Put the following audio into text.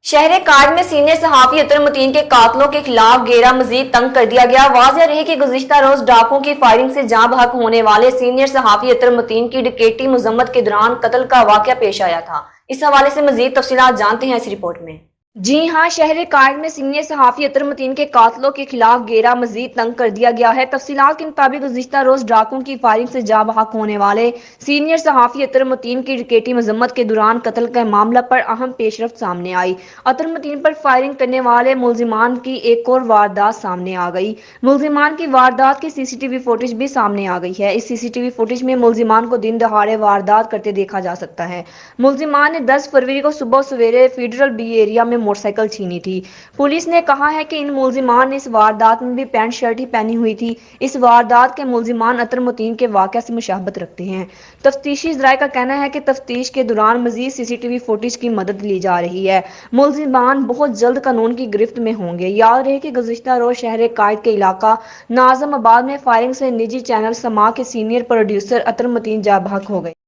شہر کاٹ میں سینئر صحافی عطر متین کے قاتلوں کے خلاف گیرا مزید تنگ کر دیا گیا۔ واضح رہے کہ گزشتہ روز ڈاکوؤں کی فائرنگ سے جاں بحق ہونے والے سینئر صحافی عطر متین کی ڈکیتی مذمت کے دوران قتل کا واقعہ پیش آیا تھا۔ اس حوالے سے مزید تفصیلات جانتے ہیں اس رپورٹ میں۔ جی ہاں، شہر کاٹ میں سینئر صحافی عطر متین کے قاتلوں کے خلاف گیرا مزید تنگ کر دیا گیا ہے۔ تفصیلات کے مطابق گزشتہ روز ڈاکوؤں کی فائرنگ سے جاں بحق ہونے والے سینئر صحافی عطر متین کی ڈکیتی مذمت کے دوران قتل کے معاملہ پر اہم پیش رفت سامنے آئی۔ عطر متین پر فائرنگ کرنے والے ملزمان کی ایک اور واردات سامنے آ گئی۔ ملزمان کی واردات کی سی سی ٹی وی فوٹیج بھی سامنے آ گئی ہے۔ اس سی سی ٹی وی فوٹیج میں ملزمان کو دن دہاڑے واردات کرتے دیکھا جا سکتا ہے۔ ملزمان نے 10 فروری کو صبح سویرے فیڈرل بی ایریا میں موٹر سائیکل چھینی تھی۔ پولیس نے کہا ہے کہ ان ملزمان نے اس واردات میں بھی پینٹ شرٹ ہی پہنی ہوئی تھی۔ اس واردات کے ملزمان عطر متین کے واقعہ سے مشابہت رکھتے ہیں۔ تفتیشی ذرائع کا کہنا ہے کہ تفتیش کے دوران مزید سی سی ٹی وی فوٹیج کی مدد لی جا رہی ہے۔ ملزمان بہت جلد قانون کی گرفت میں ہوں گے۔ یاد رہے کہ گزشتہ روز شہر کاٹ کے علاقہ ناظم آباد میں فائرنگ سے نجی چینل سما کے سینئر پروڈیوسر عطر متین جاں بحق ہو گئے۔